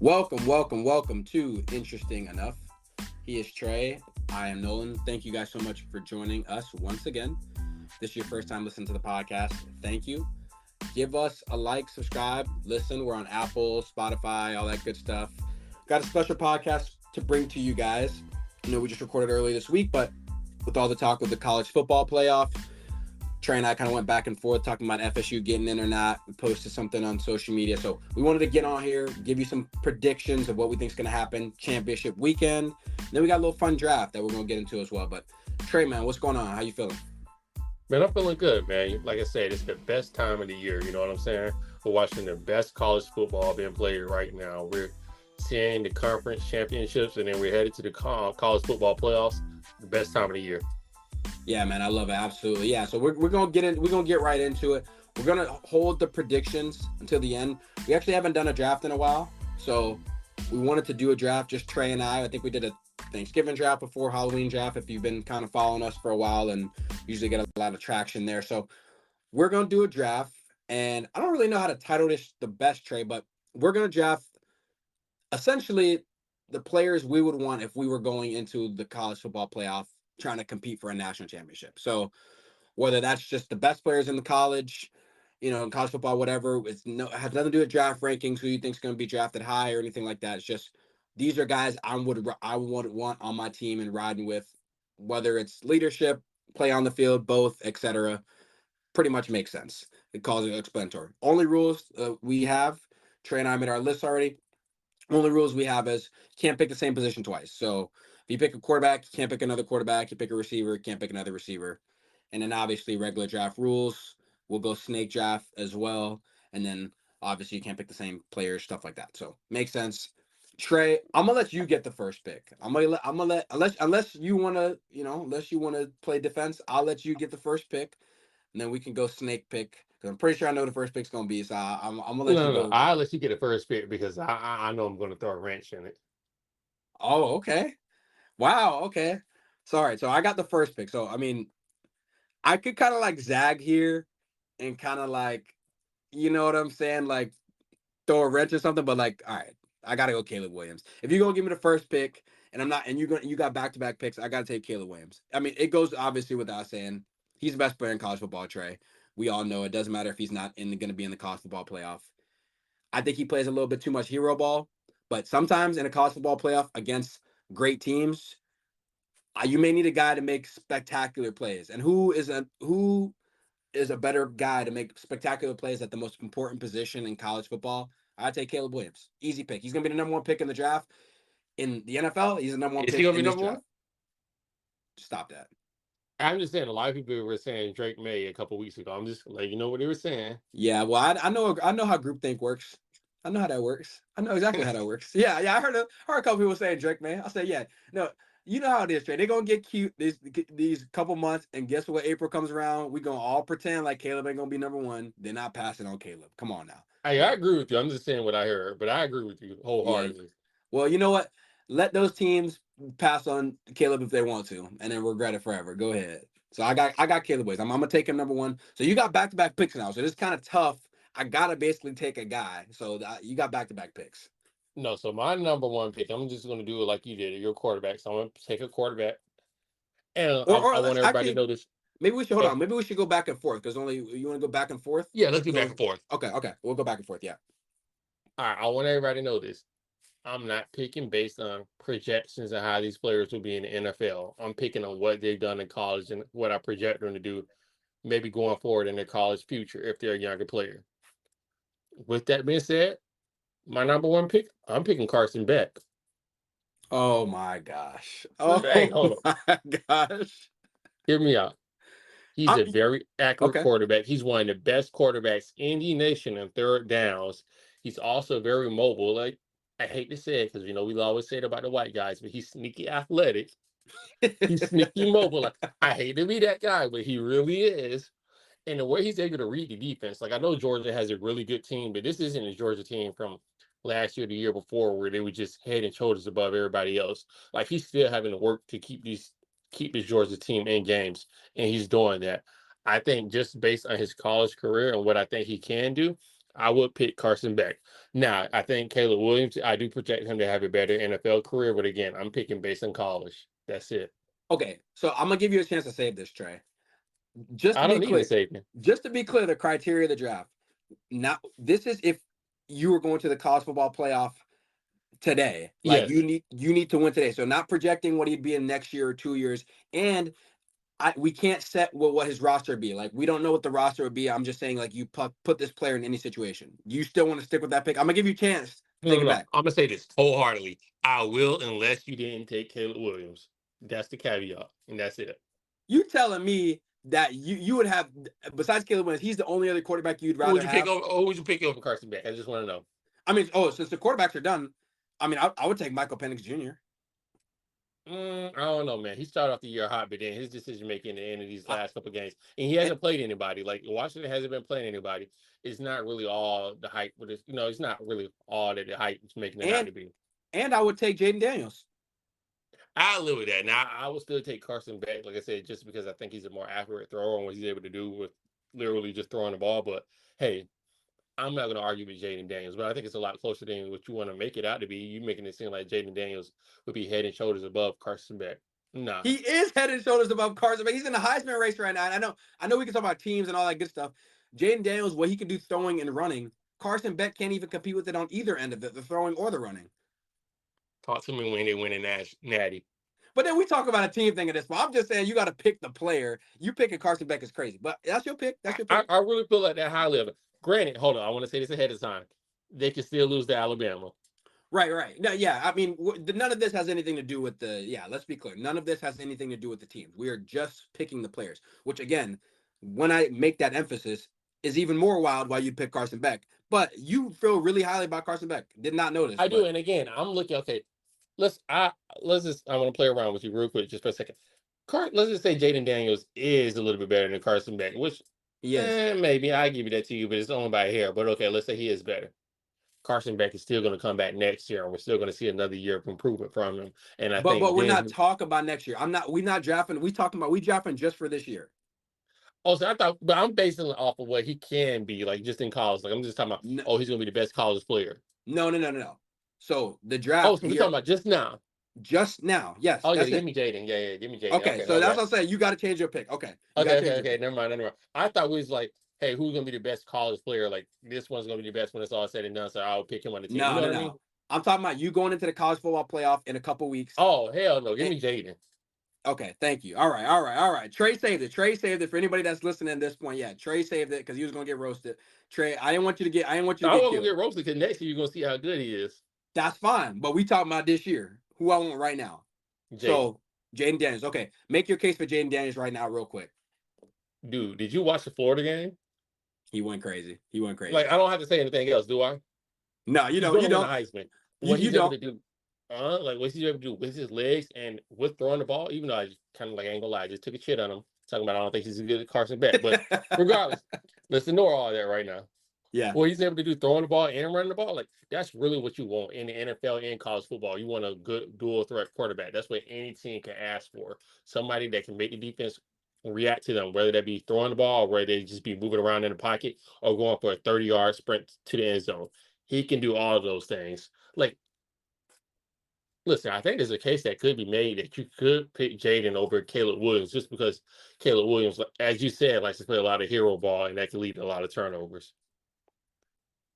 Welcome to Interesting Enough. He is Trey. I am Nolan. Thank you guys so much for joining us once again. If this is your first time listening to the podcast, thank you. Give us a like, subscribe, listen. We're on Apple, Spotify, all that good stuff. Got a special podcast to bring to you guys. We just recorded early this week, but with all the talk with the college football playoff, Trey and I kind of went back and forth talking about FSU getting in or not. We posted something on social media. So we wanted to get on here, give you some predictions of what we think is going to happen championship weekend. And then we got a little fun draft that we're going to get into as well. But Trey, man, what's going on? How you feeling? Man, I'm feeling good, man. Like I said, it's the best time of the year. You know what I'm saying? We're watching the best college football being played right now. We're seeing the conference championships, and then we're headed to the college football playoffs. The best time of the year. Yeah, man, I love it. Absolutely. Yeah, so we're gonna get right into it. We're gonna hold the predictions until the end. We actually haven't done a draft in a while, so we wanted to do a draft, just Trey and I. I think we did a Thanksgiving draft before Halloween draft. If you've been kind of following us for a while, and usually get a lot of traction there. So we're gonna do a draft, and I don't really know how to title this the best, Trey, but we're gonna draft essentially the players we would want if we were going into the college football playoff trying to compete for a national championship. So whether that's just the best players in the college, in college football, whatever, has nothing to do with draft rankings, who you think is going to be drafted high or anything like that. It's just these are guys I would want on my team and riding with, whether it's leadership, play on the field, both, etc. Pretty much makes sense. It calls it explanatory. Only rules we have, Trey and I made our list already. Only rules we have is you can't pick the same position twice. So if you pick a quarterback, you can't pick another quarterback. You pick a receiver, you can't pick another receiver. And then obviously regular draft rules. We'll go snake draft as well. And then obviously you can't pick the same players, stuff like that. So makes sense. Trey, I'm gonna let you get the first pick. I'm gonna let unless you wanna play defense, I'll let you get the first pick, and then we can go snake pick. Because I'm pretty sure I know the first pick's gonna be. So I'm gonna let you No. go. I'll let you get the first pick because I know I'm going to throw a wrench in it. Oh, okay. Wow. Okay. Sorry. So I got the first pick. So I mean, I could kind of like zag here and kind of like, you know what I'm saying, like throw a wrench or something. But like, all right, I gotta go Caleb Williams. If you're gonna give me the first pick, and I'm not, and you got back-to-back picks, I gotta take Caleb Williams. I mean, it goes obviously without saying he's the best player in college football. Trey, we all know it doesn't matter if he's not going to be in the college football playoff. I think he plays a little bit too much hero ball, but sometimes in a college football playoff against great teams, you may need a guy to make spectacular plays. And who is a better guy to make spectacular plays at the most important position in college football? I'd take Caleb Williams. Easy pick. He's gonna be the number one pick in the draft. In the NFL, he's the number one Is he pick going to in be this number one? draft. Stop that. I'm just saying a lot of people were saying Drake May a couple weeks ago. I'm just letting you know what they were saying. Yeah, well, I know how groupthink works. I know how that works. I know exactly how that works. Yeah, I heard a couple people saying Drake, man. I said, yeah, no, you know how it is, Trey. They're gonna get cute these couple months, and guess what? April comes around, we gonna all pretend like Caleb ain't gonna be number one. They're not passing on Caleb. Come on now. Hey, I But agree with you. I'm just saying what I heard, but I agree with you yeah, wholeheartedly. well, you know what? Let those teams pass on Caleb if they want to, and then regret it forever. Go ahead. So I got Caleb Williams. I'm gonna take him number one. So you got back-to-back picks now. So this is kind of tough. I gotta basically take a guy. So you got back-to-back picks. No, so my number one pick, I'm just going to do it like you did. Your quarterback. So I'm going to take a quarterback. And Or I let's want everybody to actually know this. maybe we should hold Uh, on. Maybe we should go back and forth because only you want to go back and forth. yeah, let's do back So and forth. okay, we'll go back and forth. Yeah. All right, I want everybody to know this. I'm not picking based on projections of how these players will be in the NFL. I'm picking on what they've done in college and what I project them to do, maybe going forward in their college future if they're a younger player. With that being said, my number one pick, I'm picking Carson Beck. Oh my gosh. Hey, Oh hold on. my gosh. Hear me out. He's a I'm very accurate okay. quarterback. He's one of the best quarterbacks in the nation in third downs. He's also very mobile. Like I hate to say it because we always say it about the white guys, but he's sneaky athletic. He's sneaky mobile. Like I hate to be that guy, but he really is. And the way he's able to read the defense, like I know Georgia has a really good team, but this isn't a Georgia team from last year, the year before, where they were just head and shoulders above everybody else. Like he's still having to work to keep his Georgia team in games, and he's doing that. I think just based on his college career and what I think he can do, I would pick Carson Beck. Now, I think Caleb Williams, I do project him to have a better NFL career, but again, I'm picking based on college. That's it. Okay, so I'm gonna give you a chance to save this, Trey. Just to I be don't need to clear, save him. the criteria of the draft. Now, this is if you were going to the college football playoff today. Like Yes. you need to win today. So not projecting what he'd be in next year or 2 years. And we can't set what his roster would be. Like we don't know what the roster would be. I'm just saying like you put this player in any situation. You still want to stick with that pick? I'm gonna give you a chance to No, take no, it no. back. I'm gonna say this wholeheartedly. I will unless you didn't take Caleb Williams. That's the caveat, and that's it. You telling me that you would have besides Caleb Williams, he's the only other quarterback you'd Who would rather you pick have? over? Who would you pick over Carson Beck? I just want to know. I mean, since the quarterbacks are done, I mean, I would take Michael Penix Jr. I don't know, man. He started off the year hot, but then his decision making at the end of these I, last couple of games, and he hasn't played anybody. Like Washington hasn't been playing anybody. It's not really all the hype, but it's not really all that the hype is making it out and to be. and I would take Jaden Daniels. I live with that. Now I would still take Carson Beck, like I said, just because I think he's a more accurate thrower and what he's able to do with literally just throwing the ball. But hey, I'm not going to argue with Jaden Daniels, but I think it's a lot closer than what you want to make it out to be. You making it seem like Jaden Daniels would be head and shoulders above Carson Beck. Nah. He is head and shoulders above Carson, but he's in the Heisman race right now. And I know we can talk about teams and all that good stuff. Jaden Daniels, what he can do throwing and running, Carson Beck can't even compete with it on either end of it, the throwing or the running. Talk to me when they win a natty. But then we talk about a team thing at this point. I'm just saying you got to pick the player. You picking Carson Beck is crazy, but that's your pick. That's your pick. I really feel like that high level. Granted, hold on, I want to say this ahead of time. They can still lose to Alabama. Right. No, yeah. I mean, none of this has anything to do with the. Yeah, let's be clear. None of this has anything to do with the teams. We are just picking the players. Which again, when I make that emphasis, is even more wild why you pick Carson Beck. But you feel really highly about Carson Beck. Did not notice. I do, But and again, I'm looking. Okay, let's just. I want to play around with you real quick, just for a second. Let's just say Jaden Daniels is a little bit better than Carson Beck, which yes. maybe I give you that to you, but it's only by a hair. But okay, let's say he is better. Carson Beck is still going to come back next year, and we're still going to see another year of improvement from him. And I But think we're not then, talking about next year. We're not drafting. We drafting just for this year. also I thought, but I'm basing it off of what he can be, like just in college. Like I'm just talking about, No, oh, he's going to be the best college player. no. So the Oh, draft so we're here talking about just now. just now. Yes, Oh yeah, that's give it. me Jaden. Yeah, give me Jaden. Okay, Okay, so all that's right. what I'm saying. You got to change your pick. Okay, you got to change your Okay. pick. Never mind. I thought we was like, hey, who's gonna be the best college player? Like this one's gonna be the best when it's all said and done. So I'll pick him on the team. You No, know no, what I mean? no. I'm talking about you going into the college football playoff in a couple weeks. Oh hell no, give And, me Jaden. okay, thank you. All right. Trey saved it. Trey saved it for anybody that's listening at this point. Yeah, Trey saved it because he was gonna get roasted. Trey, I didn't want you to get. I didn't want you to I get won't killed. get roasted because next year you're gonna see how good he is. That's fine. But we talking about this year. Who I want right now. Jaden. So Jaden Daniels. Okay, make your case for Jaden Daniels right now, real quick. Dude, did you watch the Florida game? He went crazy. He went Like crazy. I don't have to say anything else, do I? No, you He's don't. gonna You win the don't. Heisman. You What you he's able don't. to do, like what he's able to do with his legs and with throwing the ball, even though I just kind of like ain't gonna lie, I just took a shit on him, talking about I don't think he's as good as Carson Beck. But regardless, let's ignore all that right now. Yeah. What he's able to do throwing the ball and running the ball, like that's really what you want in the NFL and college football. You want a good dual threat quarterback. That's what any team can ask for. Somebody that can make the defense react to them, whether that be throwing the ball or whether they just be moving around in the pocket or going for a 30-yard sprint to the end zone. He can do all of those things. Like, listen, I think there's a case that could be made that you could pick Jaden over Caleb Williams just because Caleb Williams, as you said, likes to play a lot of hero ball and that can lead to a lot of turnovers.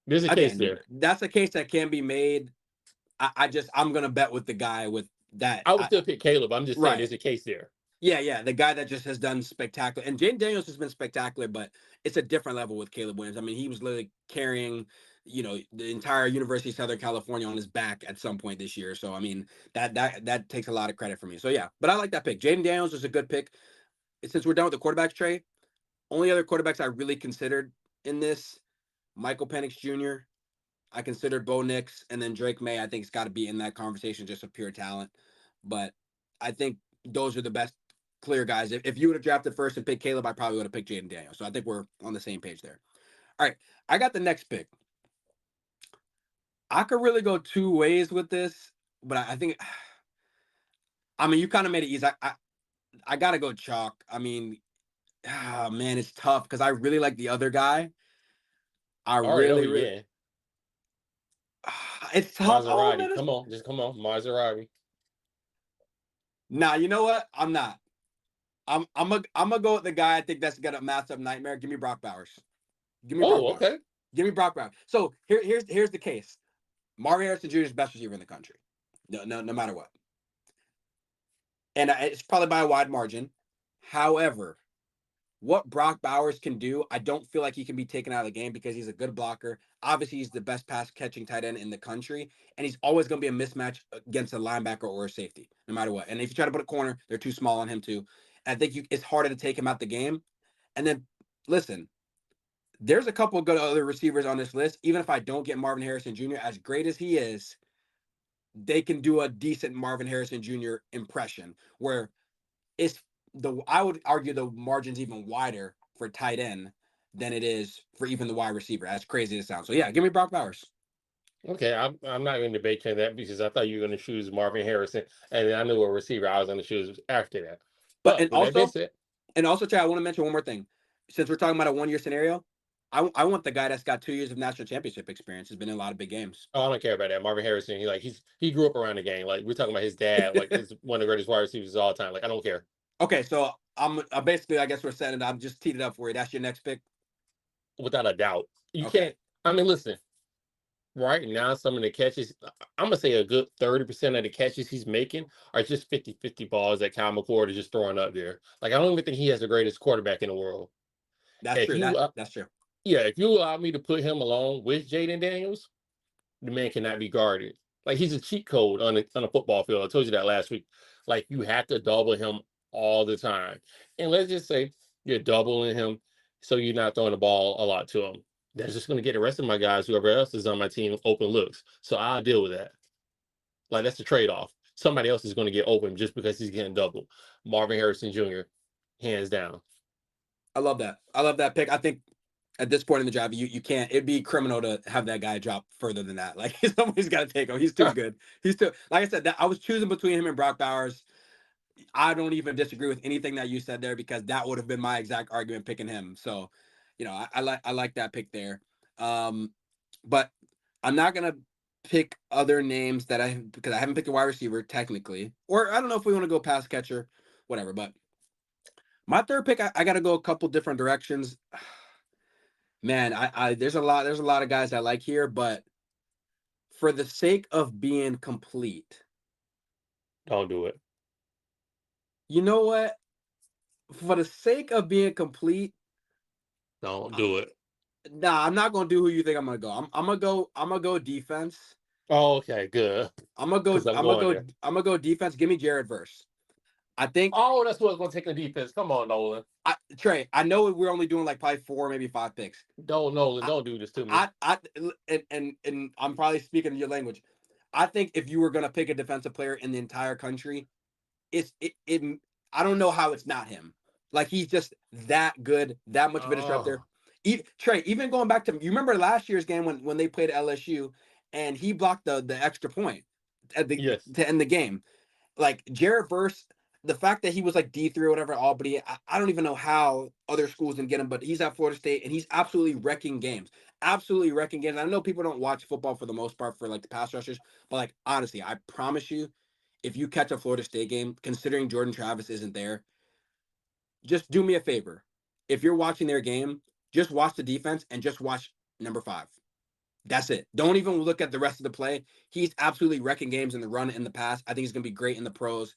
There's a case Again, there. that's a case that can be made. I'm gonna bet with the guy with that. I would still pick Caleb. I'm just saying Right. there's a case there. Yeah. The guy that just has done spectacular. And Jaden Daniels has been spectacular, but it's a different level with Caleb Williams. I mean, he was literally carrying, the entire University of Southern California on his back at some point this year. So I mean, that takes a lot of credit for me. So yeah, but I like that pick. Jaden Daniels is a good pick. Since we're done with the quarterbacks, Trey, only other quarterbacks I really considered in this, Michael Penix Jr. I considered Bo Nix, and then Drake May. I think it's got to be in that conversation just of pure talent. But I think those are the best clear guys. If you would have drafted first and picked Caleb, I probably would have picked Jaden Daniels. So I think we're on the same page there. All right, I got the next pick. I could really go two ways with this, but I think, I mean, you kind of made it easy. I got to go chalk. I mean, man, it's tough because I really like the other guy. I I already know who really, you really. getting. It's tough. Oh, Maserati. man. Come on. Just come on. Maserati. Nah, you know what? I'm not. I'm gonna go with the guy I think that's gonna matchup nightmare. Give me Brock Bowers. Give me Brock Oh, Bowers. okay. Give me Brock Bowers. So here's the case. Marvin Harrison Jr. is the best receiver in the country. No matter what. And it's probably by a wide margin. However, what Brock Bowers can do, I don't feel like he can be taken out of the game because he's a good blocker. Obviously, he's the best pass catching tight end in the country, and he's always going to be a mismatch against a linebacker or a safety, no matter what. And if you try to put a corner, they're too small on him too. And I think it's harder to take him out the game. And then listen, there's a couple of good other receivers on this list. Even if I don't get Marvin Harrison Jr., as great as he is, they can do a decent Marvin Harrison Jr. impression where it's I would argue the margin's even wider for tight end than it is for even the wide receiver. As crazy as it sounds. So yeah, give me Brock Bowers. Okay, I'm not going to debate you on that because I thought you were going to choose Marvin Harrison, and I knew a receiver I was going to choose after that. But But with that being said, Chad, I want to mention one more thing. Since we're talking about a 1 year scenario, I want the guy that's got 2 years of national championship experience. Has been in a lot of big games. oh, I don't care about that. Marvin Harrison, he grew up around the game. Like we're talking about his dad, like is one of the greatest wide receivers of all time. Like I don't care. Okay, so I'm basically I guess we're setting it up. I'm just teed it up for you. That's your next pick. Without a doubt. You Okay. can't. I mean, listen. Right now, some of the catches, I'm gonna say a good 30% of the catches he's making are just 50-50 balls that Kyle McCord is just throwing up there. Like I don't even think he has the greatest quarterback in the world. That's If true. you, That's true. yeah, if you allow me to put him along with Jaden Daniels, the man cannot be guarded. Like he's a cheat code on a football field. I told you that last week. Like you have to double him all the time. And let's just say you're doubling him so you're not throwing the ball a lot to him. That's just going to get the rest of my guys, whoever else is on my team, open looks. So I'll deal with that. Like that's the trade-off. Somebody else is going to get open just because he's getting double. Marvin Harrison Jr., hands down. I love that. I love that pick. I think at this point in the draft, you can't. It'd be criminal to have that guy drop further than that. Like somebody's got to take him. He's too good. He's too. Like I said, that I was choosing between him and Brock Bowers. I don't even disagree with anything that you said there because that would have been my exact argument picking him. So, I like that pick there. But I'm not gonna pick other names because I haven't picked a wide receiver technically, or I don't know if we want to go pass catcher, whatever. But my third pick, I got to go a couple different directions. Man, there's a lot of guys I like here, but for the sake of being complete, Don't do it. you know what? For the sake of being complete, Don't uh, do it. nah, I'm not gonna do who you think I'm gonna go. I'm gonna go defense. Oh, okay, good. Because I'm going there. I'm gonna go defense. Give me Jared Verse. I think Oh, that's what's going to take the defense. Come on, Nolan. Trey. I know we're only doing like probably 4, maybe 5 picks. Don't Nolan, I, don't do this to me. and I'm probably speaking your language. I think if you were gonna pick a defensive player in the entire country, it I don't know how it's not him. Like he's just that good, that much of a disruptor. Oh, Trey, even going back to you remember last year's game when they played LSU and he blocked the extra point yes. to end the game. Like Jared Verse, the fact that he was like D3 or whatever at Albany, I don't even know how other schools didn't get him, but he's at Florida State and he's absolutely wrecking games. Absolutely wrecking games. I know people don't watch football for the most part for like the pass rushers, but like honestly, I promise you, if you catch a Florida State game, considering Jordan Travis isn't there, just do me a favor. If you're watching their game, just watch the defense and just watch number 5. That's it. Don't even look at the rest of the play. He's absolutely wrecking games in the run and the pass. I think he's going to be great in the pros.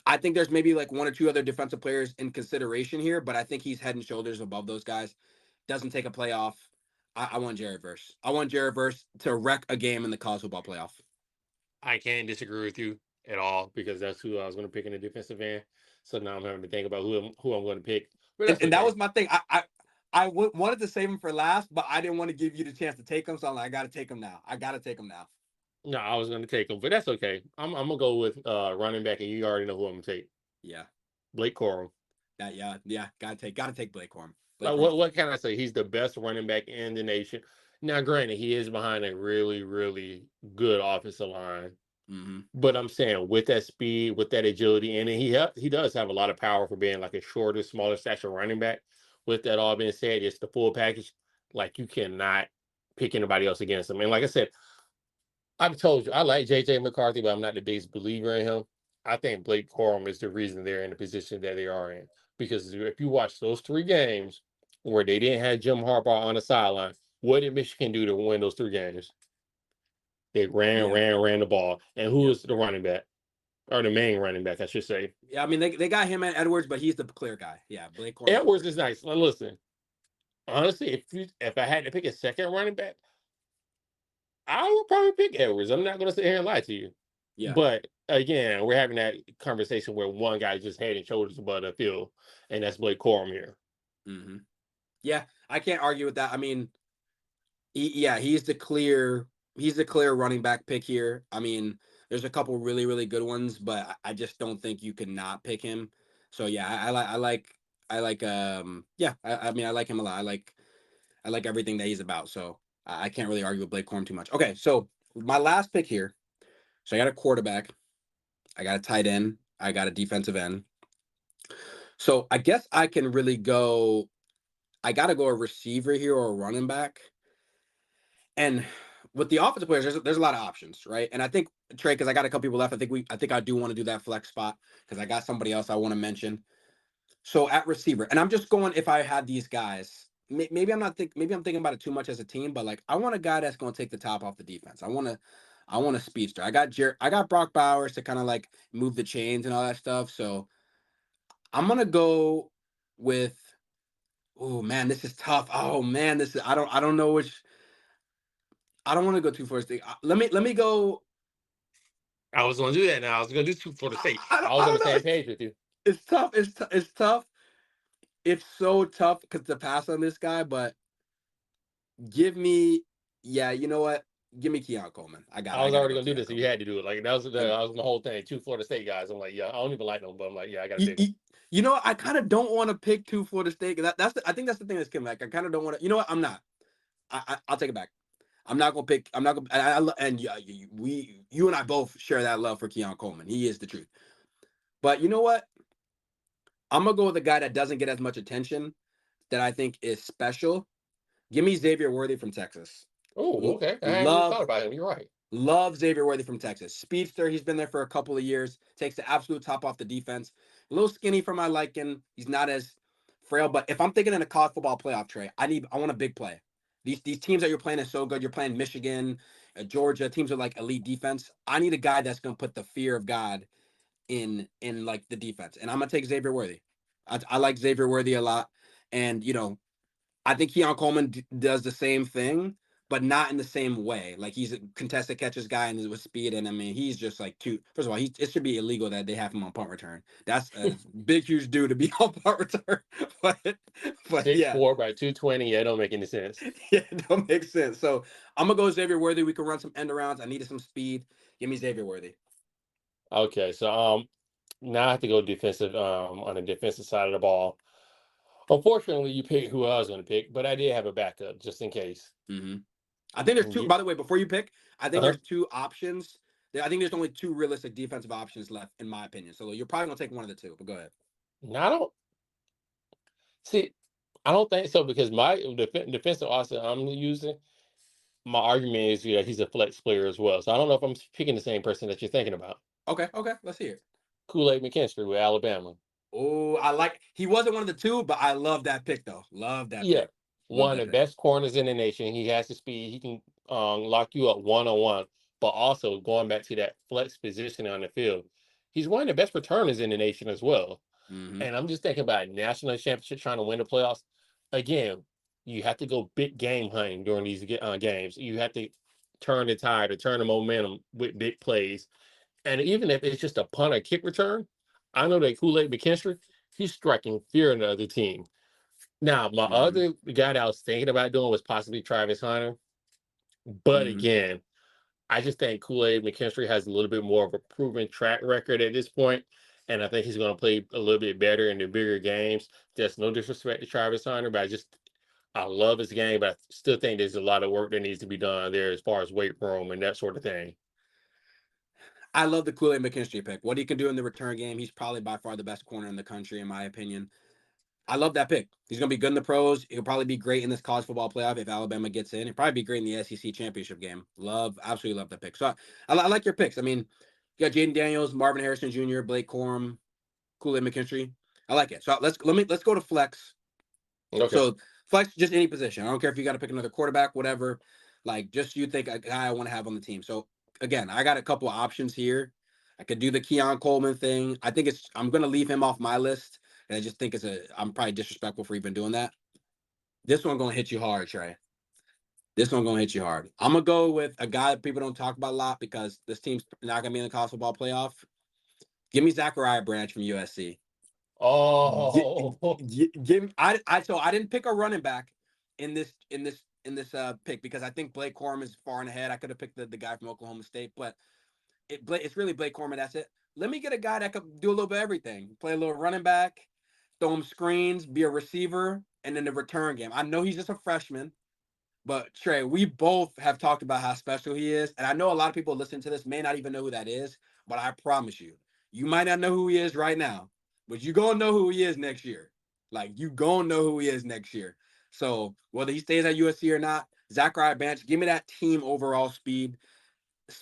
I think there's maybe like 1 or 2 other defensive players in consideration here, but I think he's head and shoulders above those guys. Doesn't take a playoff. I want Jared Verse. I want Jared Verse to wreck a game in the college football playoff. I can't disagree with you at all because that's who I was going to pick in the defensive end. So now I'm having to think about who I'm going to pick. But that's And that okay. was my thing. Wanted to save him for last, but I didn't want to give you the chance to take him. So I'm like, I got to take him now. I got to take him now. No, I was going to take him, but that's okay. I'm going to go with running back, and you already know who I'm going to take. Yeah. Blake Corum. Yeah. Got to take Blake Corum. Like, what can I say? He's the best running back in the nation. Now, granted, he is behind a really, really good offensive line. Mm-hmm. But I'm saying with that speed, with that agility, and he does have a lot of power for being like a shorter, smaller stature running back. With that all being said, it's the full package. like you cannot pick anybody else against him. And like I said, I've told you I like JJ McCarthy, but I'm not the biggest believer in him. I think Blake Corum is the reason they're in the position that they are in. Because if you watch those 3 games where they didn't have Jim Harbaugh on the sideline, what did Michigan do to win those 3 games? They ran, Yeah. ran the ball. And who Yeah. was the running back? Or the main running back, I should say. Yeah, I mean they got him and Edwards, but he's the clear guy. Yeah, Blake Corum's Edwards is nice. Now listen, honestly, if I had to pick a second running back, I would probably pick Edwards. I'm not going to sit here and lie to you. Yeah. But again, we're having that conversation where one guy just head and shoulders above the field, and that's Blake Corum here. Mm-hmm. Yeah, I can't argue with that. I mean, he's the clear running back pick here. I mean, there's a couple really really good ones, but I just don't think you can not pick him. So yeah, I mean I like him a lot. I like everything that he's about. So I can't really argue with Blake Corum too much. Okay, so my last pick here. So I got a quarterback, I got a tight end, I got a defensive end. So I guess I can really go. I got to go a receiver here or a running back. And with the offensive players, there's a lot of options, right? And I think Trey, because I got a couple people left, I think I do want to do that flex spot because I got somebody else I want to mention. So at receiver, and I'm just going if I had these guys. Maybe I'm thinking about it too much as a team, but like I want a guy that's going to take the top off the defense. I want a speedster. I got Brock Bowers to kind of like move the chains and all that stuff. So I'm gonna go with. Oh man, this is tough. Oh man, this is I don't know which. I don't want to go too first. Let me go. I was going to do that now. I was going to do 2 for the state. I I was on don't the know. same page with you. It's tough. It's tough. It's so tough because to pass on this guy, but give me, yeah, you know what? Give me Keon Coleman. I I was gotta already go going to do Keon this, so you Coleman. had to do it. Like, that was my whole thing. 2 Florida State guys. I'm like, yeah, I don't even like them, but I'm like, yeah, I got to pick them. You know, I kind of don't want to pick two Florida State. I think that's the thing that's coming back. I kind of don't want to. You know what? I'm not. I'll take it back. I'm not gonna pick. I'm not gonna. And you and I both share that love for Keon Coleman. He is the truth. But you know what? I'm gonna go with a guy that doesn't get as much attention that I think is special. Give me Xavier Worthy from Texas. Oh, okay. I hadn't even Love thought about him. You're right. Love Xavier Worthy from Texas. Speedster, he's been there for a couple of years. Takes the absolute top off the defense. A little skinny for my liking. He's not as frail, but if I'm thinking in a college football playoff, Trey, I want a big play. These teams that you're playing is so good. You're playing Michigan, Georgia, teams with like elite defense. I need a guy that's gonna put the fear of God in like the defense, and I'm gonna take Xavier Worthy. I like Xavier Worthy a lot, and you know I think Keon Coleman does the same thing, but not in the same way. Like he's a contested catches guy and with speed, and I mean he's just like too. First of all, it should be illegal that they have him on punt return. That's a big huge dude to be on punt return. but Six yeah, four by 220. Yeah, it don't make any sense. yeah, it don't make sense. So I'm gonna go Xavier Worthy. We can run some end arounds. I needed some speed. Give me Xavier Worthy. Okay, so now I have to go defensive on the defensive side of the ball. Unfortunately, you picked who I was going to pick, but I did have a backup just in case. Mm-hmm. I think there's two. By the way, before you pick, I think Uh-huh. there's two options. I think there's only two realistic defensive options left, in my opinion. So you're probably gonna take one of the two. But go ahead. Now I don't see. I don't think so because my defensive option I'm using. My argument is that he's a flex player as well. So I don't know if I'm picking the same person that you're thinking about. Okay, let's hear it. Kool-Aid McKinstry with Alabama. Oh, he wasn't one of the two, but I love that pick though. Love that Yeah, pick. Love one that of the pick. best corners in the nation. He has the speed. He can lock you up 1-on-1, but also going back to that flex position on the field. He's one of the best returners in the nation as well. Mm-hmm. And I'm just thinking about national championship trying to win the playoffs. Again, you have to go big game hunting during these games. You have to turn the tide or turn the momentum with big plays. And even if it's just a punt or kick return, I know that Kool-Aid McKinstry, he's striking fear in the other team. Now, my Mm-hmm. other guy that I was thinking about doing was possibly Travis Hunter. But Mm-hmm. again, I just think Kool-Aid McKinstry has a little bit more of a proven track record at this point, and I think he's going to play a little bit better in the bigger games. Just no disrespect to Travis Hunter, but I love his game, but I still think there's a lot of work that needs to be done there as far as weight room and that sort of thing. I love the Kool-Aid McKinstry pick. What he can do in the return game, he's probably by far the best corner in the country, in my opinion. I love that pick. He's going to be good in the pros. He'll probably be great in this college football playoff if Alabama gets in. He'll probably be great in the SEC championship game. Absolutely love that pick. So I like your picks. I mean, you got Jaden Daniels, Marvin Harrison Jr., Blake Corum, Kool-Aid McKinstry. I like it. So let's go to flex. Okay. So flex just any position. I don't care if you got to pick another quarterback, whatever. Like just you think a guy I want to have on the team. So again, I got a couple of options here. I could do the Keon Coleman thing. I'm gonna leave him off my list. And I just think I'm probably disrespectful for even doing that. This one gonna hit you hard, Trey. This one gonna hit you hard. I'm gonna go with a guy that people don't talk about a lot because this team's not gonna be in the college football playoff. Give me Zachariah Branch from USC. Oh, Give so I didn't pick a running back in this pick because I think Blake Corum is far and ahead. I could have picked the guy from Oklahoma State, but it's really Blake Corum. That's it. Let me get a guy that could do a little bit of everything. Play a little running back, throw him screens, be a receiver, and then the return game. I know he's just a freshman, but Trey, we both have talked about how special he is, and I know a lot of people listening to this may not even know who that is, but I promise you, you might not know who he is right now, but you gonna know who he is next year. Like you gonna know who he is next year. So whether he stays at USC or not, Zachariah Branch, give me that team overall speed.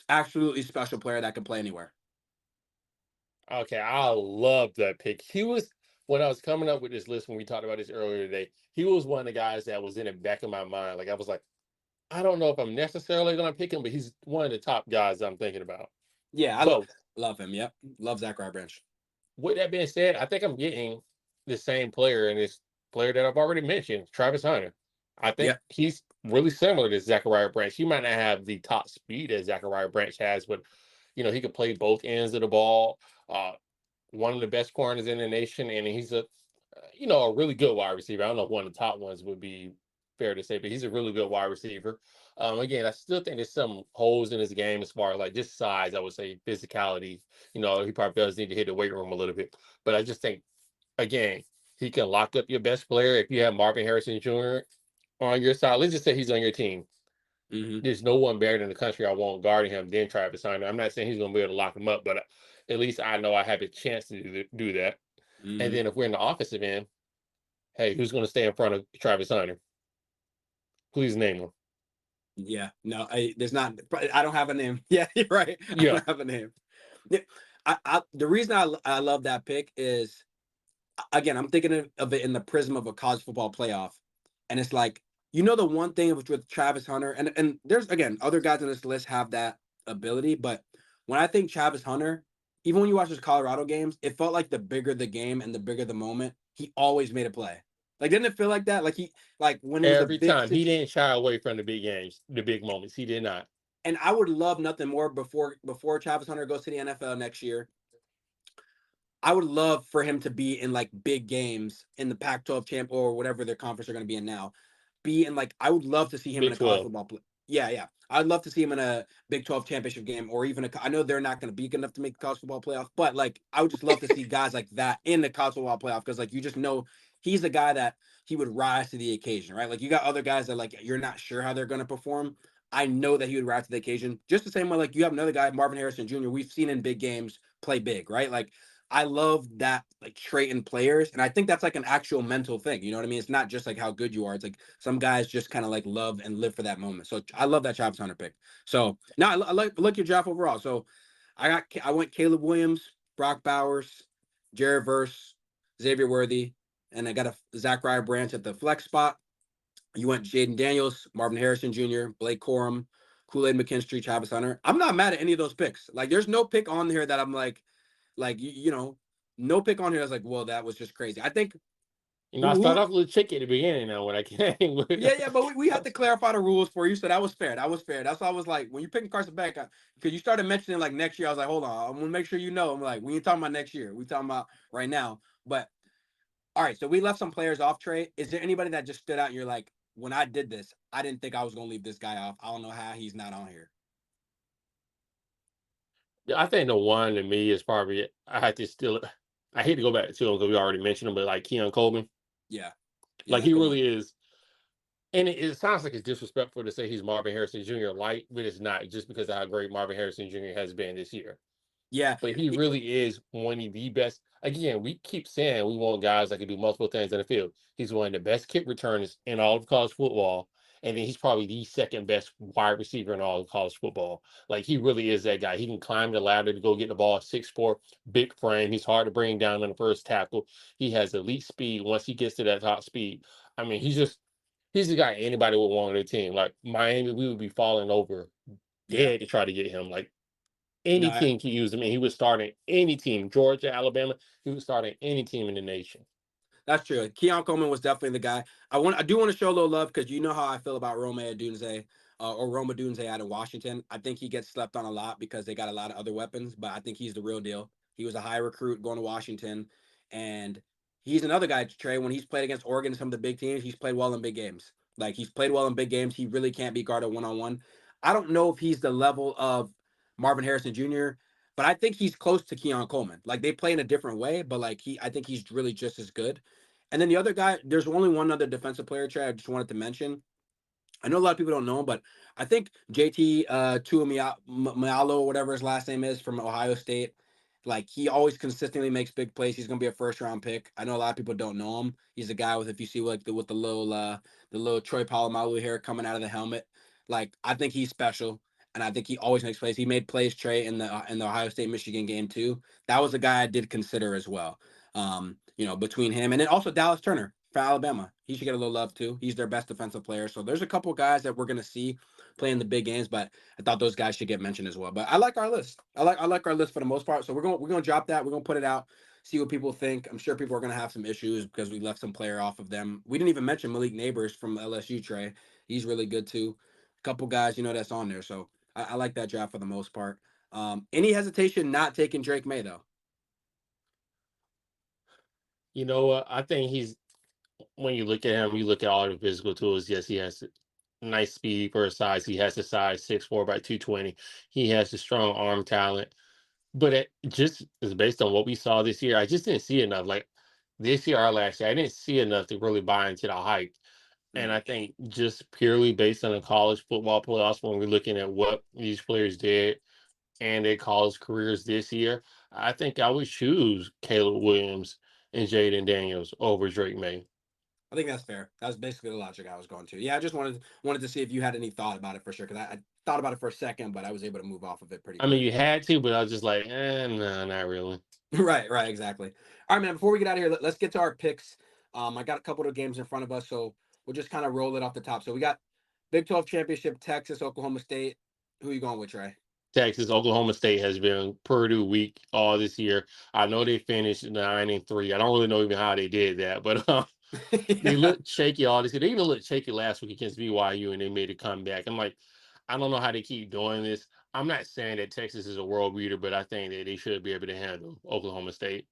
Absolutely special player that can play anywhere. okay. I love that pick. He was when I was coming up with this list when we talked about this earlier today. He was one of the guys that was in the back of my mind. Like I was like, I don't know if I'm necessarily going to pick him, but he's one of the top guys I'm thinking about. Yeah, So love him. Yep, love Zachariah Branch. with that being said, I think I'm getting the same player and this player that I've already mentioned, Travis Hunter. I think Yep. he's really similar to Zachariah Branch. He might not have the top speed that Zachariah Branch has, but he could play both ends of the ball. Uh, one of the best corners in the nation, and he's a really good wide receiver. I don't know if one of the top ones would be fair to say, but he's a really good wide receiver. Again, I still think there's some holes in his game as far as like just size. I would say physicality. He probably does need to hit the weight room a little bit, but I just think again he can lock up your best player if you have Marvin Harrison Jr. on your side. Let's just say he's on your team. Mm-hmm. There's no one better in the country I want guarding him than Travis Hunter. I'm not saying he's going to be able to lock him up, but at least I know I have a chance to do that. And Mm-hmm. then if we're in the offensive end, hey, who's going to stay in front of Travis Hunter? Please name him. Yeah. No, there's not. I don't have a name. Yeah, you're right. I Yeah. don't have a name. Yeah, the reason I love that pick is again I'm thinking of it in the prism of a college football playoff, and it's like the one thing with Travis Hunter and there's again other guys on this list have that ability, but when I think Travis Hunter, even when you watch his Colorado games, it felt like the bigger the game and the bigger the moment, he always made a play. Like didn't it feel like that? Like when it was a Every big time he didn't shy away from the big games, the big moments. He did not. and I would love nothing more before Travis Hunter goes to the NFL next year. I would love for him to be in like big games in the Pac-12 champ or whatever their conference are going to be in now. Be in like I would love to see him in Big a college 12. football. Yeah, yeah. I'd love to see him in a Big 12 championship game or even I know they're not going to be good enough to make the college football playoff, but like I would just love to see guys like that in the college football playoff because like you just know he's a guy that he would rise to the occasion, right? Like you got other guys that like you're not sure how they're going to perform. I know that he would rise to the occasion just the same way like you have another guy, Marvin Harrison Jr. We've seen in big games play big, right? Like I love that like trait in players, and I think that's like an actual mental thing. You know what I mean? It's not just like how good you are. It's like some guys just kind of like love and live for that moment. So I love that Travis Hunter pick. So now I like your draft overall. So I went Caleb Williams, Brock Bowers, Jared Verse, Xavier Worthy, and I got a Zachariah Branch at the flex spot. You went Jaden Daniels, Marvin Harrison Jr., Blake Corum, Kool-Aid McKinstry, Travis Hunter. I'm not mad at any of those picks. Like, there's no pick on here that I'm like no pick on here that's like, well, that was just crazy. I think I who started off a little tricky at the beginning now when I came with. yeah, but we had to clarify the rules for you, so that was fair. That was fair. That's why I was like, when you picking Carson back, because you started mentioning like next year, I was like, hold on, I'm gonna make sure you know. I'm like, we ain't talking about next year, we talking about right now. But all right, so we left some players off. Trey, is there anybody that just stood out? And you're like, when I did this, I didn't think I was gonna leave this guy off. I don't know how he's not on here. I think the one to me is probably I had to still. I hate to go back to him because we already mentioned him, but like Keon Coleman, Yeah, yeah, like that's a he good one. really is. And it sounds like it's disrespectful to say he's Marvin Harrison Jr. light, but it's not just because of how great Marvin Harrison Jr. has been this year. Yeah, But he really is one of the best. again, we keep saying we want guys that can do multiple things in the field. He's one of the best kick returners in all of college football. And then he's probably the second best wide receiver in all of college football. Like he really is that guy. He can climb the ladder to go get the ball, 6'4", big frame. He's hard to bring down in the first tackle. He has elite speed once he gets to that top speed. I mean, he's the guy anybody would want on their team. Like Miami, we would be falling over Yeah. dead to try to get him. Like No, any team can use him, and he was starting any team, Georgia, Alabama. He was starting any team in the nation. that's true. Keon Coleman was definitely the guy. I do want to show a little love because you know how I feel about Rome Odunze or Roma Odunze out in Washington. I think he gets slept on a lot because they got a lot of other weapons, but I think he's the real deal. He was a high recruit going to Washington, and he's another guy, Trey. When he's played against Oregon and some of the big teams, he's played well in big games. Like he's played well in big games. He really can't be guarded 1-on-1. I don't know if he's the level of Marvin Harrison Jr., but I think he's close to Keon Coleman. Like they play in a different way, but like I think he's really just as good. And then the other guy, there's only one other defensive player, Trey, I just wanted to mention. I know a lot of people don't know him, but I think JT Tuamialo, or whatever his last name is, from Ohio State, like he always consistently makes big plays. He's gonna be a first round pick. I know a lot of people don't know him. He's a guy with, if you see like with the little Troy Polamalu hair coming out of the helmet. Like I think he's special, and I think he always makes plays. He made plays, Trey, in the Ohio State Michigan game too. That was a guy I did consider as well. Between him and then also Dallas Turner for Alabama. He should get a little love too. He's their best defensive player. So there's a couple guys that we're gonna see playing the big games, but I thought those guys should get mentioned as well. But I like our list. I like our list for the most part. So we're gonna drop that. We're gonna put it out, see what people think. I'm sure people are gonna have some issues because we left some player off of them. We didn't even mention Malik Neighbors from LSU, Trey. He's really good too. A couple guys, that's on there. So I like that draft for the most part. Any hesitation not taking Drake May though? You know what? I think he's when you look at him, you look at all the physical tools. Yes, he has nice speed for his size. He has the size 6'4" by 220. He has the strong arm talent. But it just is based on what we saw this year. I just didn't see enough. Like this year or last year, I didn't see enough to really buy into the hype. And Mm. I think just purely based on the college football playoffs, when we're looking at what these players did and their college careers this year, I think I would choose Caleb Williams and Jaden Daniels over Drake May. I think that's fair. That was basically the logic I was going to. Yeah, I just wanted to see if you had any thought about it for sure, because I thought about it for a second, but I was able to move off of it pretty I mean, quick. you had to, but I was just like, no, not really. Right, exactly. All right, man. Before we get out of here, let's get to our picks. I got a couple of games in front of us, so we'll just kind of roll it off the top. So we got Big 12 championship, Texas, Oklahoma State. Who you going with, Trey? Texas, Oklahoma State has been Purdue weak all this year. I know they finished 9-3. I don't really know even how they did that, but they Yeah. looked shaky all this year. They even looked shaky last week against BYU, and they made a comeback. I'm like, I don't know how they keep doing this. I'm not saying that Texas is a world beater, but I think that they should be able to handle Oklahoma State.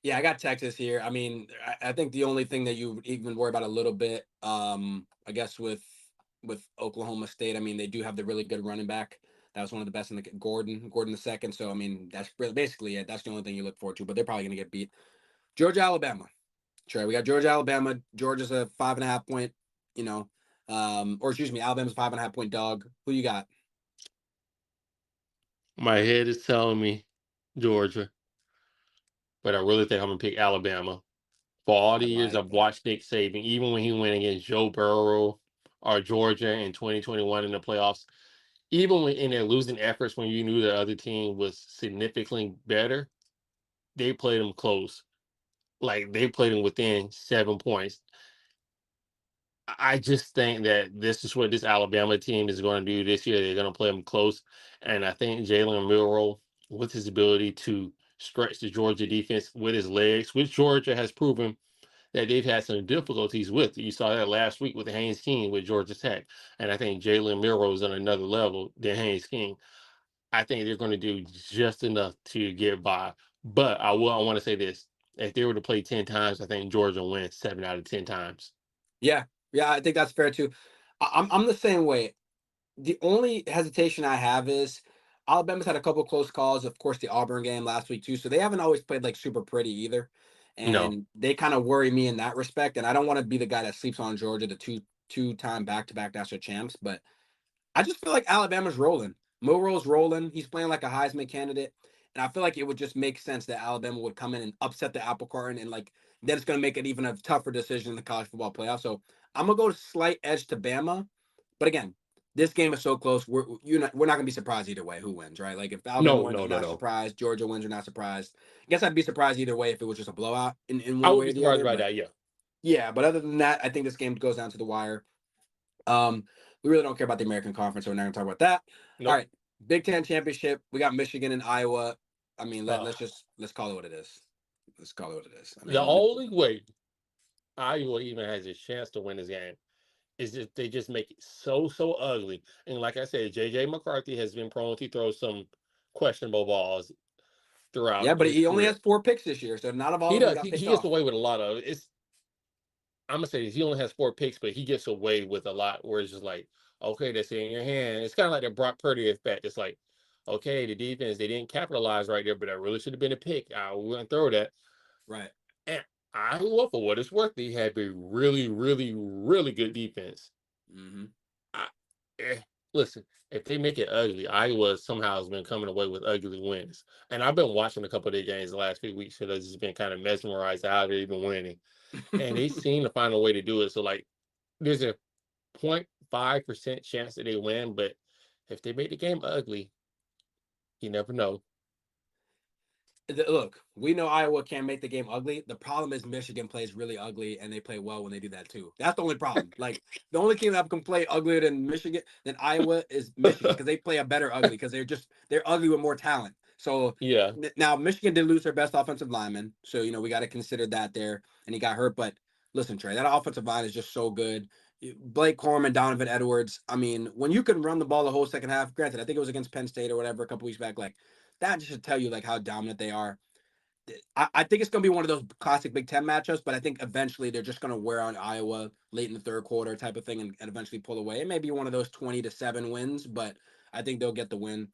Yeah, I got Texas here. I mean, I think the only thing that you even worry about a little bit, I guess with Oklahoma State, I mean, they do have the really good running back. That was one of the best in the Gordon the second. So I mean, that's basically it. That's the only thing you look forward to. But they're probably gonna get beat. Georgia, Alabama. Trey, we got Georgia, Alabama. Georgia's a 5.5 point, or excuse me, Alabama's 5.5 point dog. Who you got? My head is telling me Georgia, but I really think I'm gonna pick Alabama. For all I the years like I've that. watched Nick Saban, even when he went against Joe Burrow or Georgia in 2021 in the playoffs, even when in their losing efforts when you knew the other team was significantly better, they played them close. Like they played them within 7 points. I just think that this is what this Alabama team is going to do this year. They're going to play them close. And I think Jalen Milroe, with his ability to stretch the Georgia defense with his legs, which Georgia has proven that they've had some difficulties with. You saw that last week with Haynes King with Georgia Tech. And I think Jalen Milroe is on another level than Haynes King. I think they're going to do just enough to get by. But I want to say this. If they were to play 10 times, I think Georgia wins 7 out of 10 times. Yeah, yeah, I think that's fair too. I'm the same way. The only hesitation I have is Alabama's had a couple close calls. Of course, the Auburn game last week too. So they haven't always played like super pretty either, No. and they kind of worry me in that respect. And I don't want to be the guy that sleeps on Georgia, the two-time back-to-back national champs. But I just feel like Alabama's rolling. Milroe's rolling. He's playing like a Heisman candidate. And I feel like it would just make sense that Alabama would come in and upset the apple cart, and like then it's going to make it even a tougher decision in the college football playoff. So I'm gonna go slight edge to Bama, but again, this game is so close. We're not gonna be surprised either way who wins, right? Like if Alabama No, wins, no, we're no, not no. surprised. Georgia wins, we're not surprised. I guess I'd be surprised either way if it was just a blowout in I one would way be or the surprised other. by But that. Yeah. yeah, but other than that, I think this game goes down to the wire. Um, we really don't care about the American Conference, so we're not gonna talk about that. All Nope. right, Big Ten championship. We got Michigan and Iowa. I mean, Uh, let's call it what it is. Let's call it what it is. I the mean, only way Iowa even has a chance to win this game is if they just make it so ugly. And like I said, JJ McCarthy has been prone to throw some questionable balls yeah, throughout but his he only career. has 4 picks this year, so not of all He of them does. got He picked gets off. away with a lot of it's. I'm gonna say this, he only has 4 picks, but he gets away with a lot where it's just like, okay, that's in your hand. It's kind of like the Brock Purdy effect. It's like, okay, the defense they didn't capitalize right there, but that really should have been a pick. I wouldn't throw that. Right. And Iowa, for what it's worth, they have a really good defense. Mm-hmm. I, eh, listen, if they make it ugly, Iowa somehow has been coming away with ugly wins. And I've been watching a couple of their games the last few weeks, so I've just been kind of mesmerized how they've been winning. And they seem to find a way to do it. So like there's a 0.5% chance that they win, but if they make the game ugly, you never know. Look, we know Iowa can't make the game ugly. The problem is Michigan plays really ugly, and they play well when they do that too. That's the only problem. Like the only team that can play uglier than Iowa is Michigan because they play a better ugly because they're ugly with more talent. So Yeah. now Michigan did lose their best offensive lineman, so we got to consider that there, and he got hurt. But listen, Trey, that offensive line is just so good. Blake Corum and Donovan Edwards. I mean, when you can run the ball the whole second half, granted, I think it was against Penn State or whatever a couple weeks back, like that just should tell you like how dominant they are. I think it's going to be one of those classic Big Ten matchups, but I think eventually they're just going to wear on Iowa late in the third quarter type of thing and eventually pull away. It may be one of those 20-7 wins, but I think they'll get the win.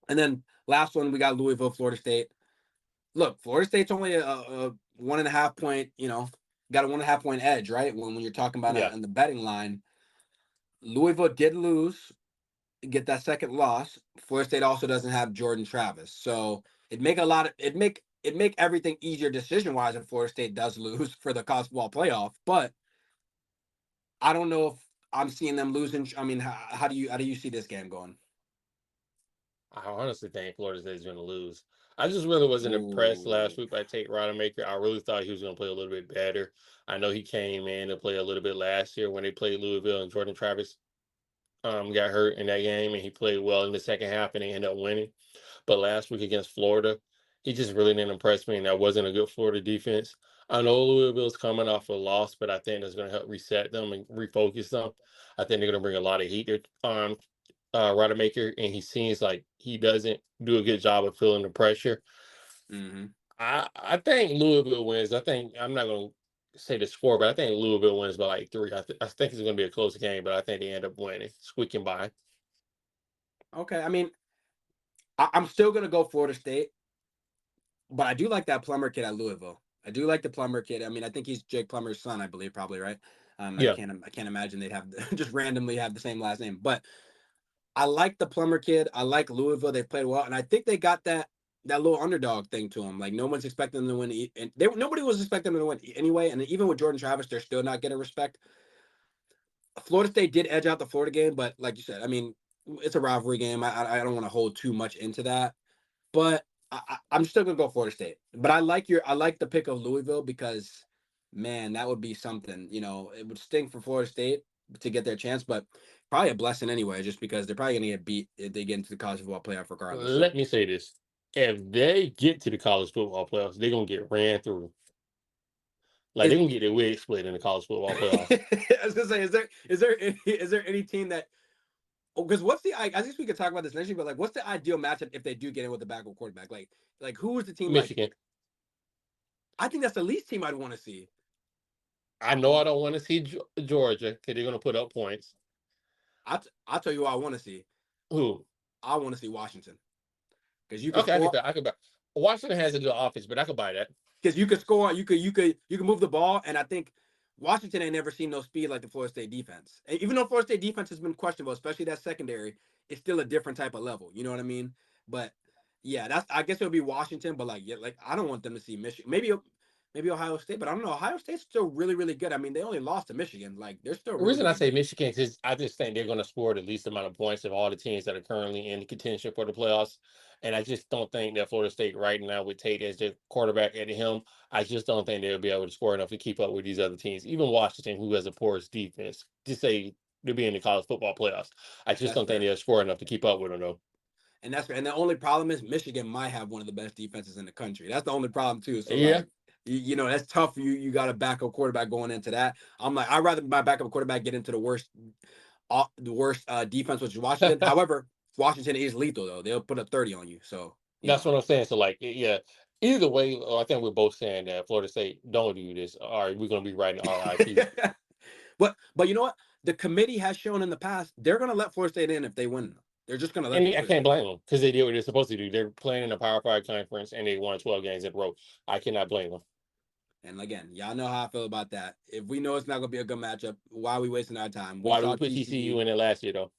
And then last one, we got Louisville, Florida State. Look, Florida State's only a 1.5 point, got a 1.5 point edge, right? When you're talking about Yeah. in the betting line, Louisville did lose, get that second loss. Florida State also doesn't have Jordan Travis, so it make everything easier decision wise if Florida State does lose for the college football playoff. But I don't know if I'm seeing them losing. I mean, how do you see this game going? I honestly think Florida State is going to lose. I just really wasn't impressed last Ooh, week by Tate Rodemaker. I really thought he was going to play a little bit better. I know he came in to play a little bit last year when they played Louisville and Jordan Travis got hurt in that game and he played well in the second half and they ended up winning. But last week against Florida, he just really didn't impress me, and that wasn't a good Florida defense. I know Louisville's coming off a loss, but I think that's going to help reset them and refocus them. I think they're going to bring a lot of heat to Rodemaker, and he seems like he doesn't do a good job of feeling the pressure. mm-hmm. I think Louisville wins. I think I'm not going to say the score, but I think Louisville wins by like 3. I think it's going to be a close game, but I think they end up winning, squeaking by. Okay. I mean, I'm still gonna go Florida State, but I do like that Plummer kid at Louisville. I do like the Plummer kid. I mean, I think he's Jake Plummer's son, I believe, probably right. I Yeah. can't imagine they'd have just randomly have the same last name, but I like the Plummer kid. I like Louisville. They played well, and I think they got that little underdog thing to them. Like no one's expecting them to win, and nobody was expecting them to win anyway. And even with Jordan Travis, they're still not getting respect. Florida State did edge out the Florida game, but like you said, I mean, it's a rivalry game. I don't want to hold too much into that, but I'm still gonna go Florida State. But I like the pick of Louisville because man, that would be something. It would stink for Florida State to get their chance, but probably a blessing anyway, just because they're probably gonna get beat if they get into the college football playoff regardless. So Let me say this. If they get to the college football playoffs, they're gonna get ran through. Like is they're gonna get their wig split in the college football playoffs. I was gonna say, is there any team that? Oh, because I guess we could talk about this next week, but like, what's the ideal matchup if they do get in with the backup quarterback? Like who is the team? Like, Michigan. I think that's the least team I'd want to see. I know I don't want to see Georgia because they're gonna put up points. I'll tell you what I want to see. Who? I want to see Washington because you can Okay, I score. could. I could buy. Washington has a good offense, but I could buy that. Because you could score, you could move the ball, and I think Washington ain't never seen no speed like the Florida State defense. And even though Florida State defense has been questionable, especially that secondary, it's still a different type of level. You know what I mean? But Yeah, I guess it would be Washington, but like, yeah, like I don't want them to see Michigan. Maybe Ohio State, but I don't know. Ohio State's still really, really good. I mean, they only lost to Michigan. Like, they're still The really, reason I really say good. Michigan is I just think they're going to score the least amount of points of all the teams that are currently in contention for the playoffs. And I just don't think that Florida State right now with Tate as their quarterback at the helm, I just don't think they'll be able to score enough to keep up with these other teams. Even Washington, who has a porous defense, just say they'll be in the college football playoffs. I just That's don't think fair. they'll score enough to keep up with them, though. And that's fair. And the only problem is Michigan might have one of the best defenses in the country. That's the only problem too. So Yeah, like, that's tough. You got a backup quarterback going into that. I'm like, I'd rather my backup quarterback get into the worst defense, which is Washington. However, Washington is lethal though. They'll put up 30 on you. So that's what I'm saying. So, like, yeah, either way, I think we're both saying that Florida State don't do this. All right, we're going to be writing RIP. But you know what? The committee has shown in the past they're going to let Florida State in if they win. They're just going to let And I Florida can't State in. blame them because they did what they're supposed to do. They're playing in a Power Five conference and they won 12 games in a row. I cannot blame them. And again, y'all know how I feel about that. If we know it's not going to be a good matchup, why are we wasting our time? We Why do we saw put TCU. TCU in it last year, though?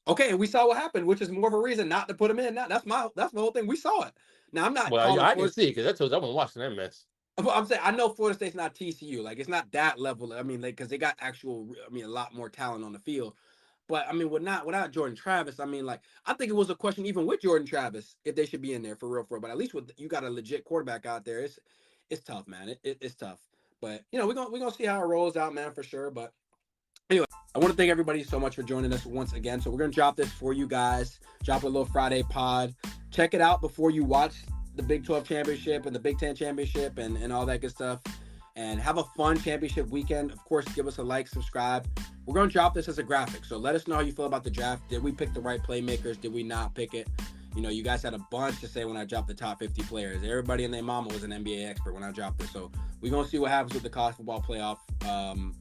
Okay, and we saw what happened, which is more of a reason not to put them in. Now, that's the whole thing. We saw it. Now I'm not Well, yeah, calling I didn't Florida. see it because I wasn't watching that mess. I'm saying I know Florida State's not TCU. Like it's not that level. I mean, like because they got a lot more talent on the field. But I mean, without Jordan Travis, I mean, like I think it was a question even with Jordan Travis if they should be in there for real. But at least with you got a legit quarterback out there, it's tough, man. It's tough. But we're gonna see how it rolls out, man, for sure. But anyway, I want to thank everybody so much for joining us once again. So we're gonna drop this for you guys. Drop a little Friday pod. Check it out before you watch the Big 12 championship and the Big 10 championship and all that good stuff. And have a fun championship weekend. Of course, give us a like, subscribe. We're going to drop this as a graphic. So let us know how you feel about the draft. Did we pick the right playmakers? Did we not pick it? You guys had a bunch to say when I dropped the top 50 players. Everybody and their mama was an NBA expert when I dropped it. So we're going to see what happens with the college football playoff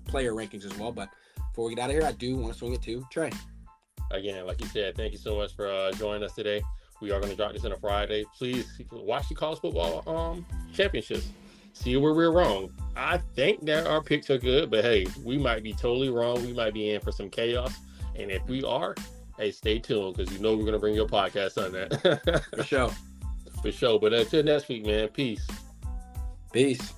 player rankings as well. But before we get out of here, I do want to swing it to Trey. Again, like you said, thank you so much for joining us today. We are going to drop this on a Friday. Please watch the college football championships. See where we're wrong. I think that our picks are good, but hey, we might be totally wrong. We might be in for some chaos. And if we are, hey, stay tuned because we're going to bring your podcast on that. For sure. For sure. But until next week, man, peace. Peace.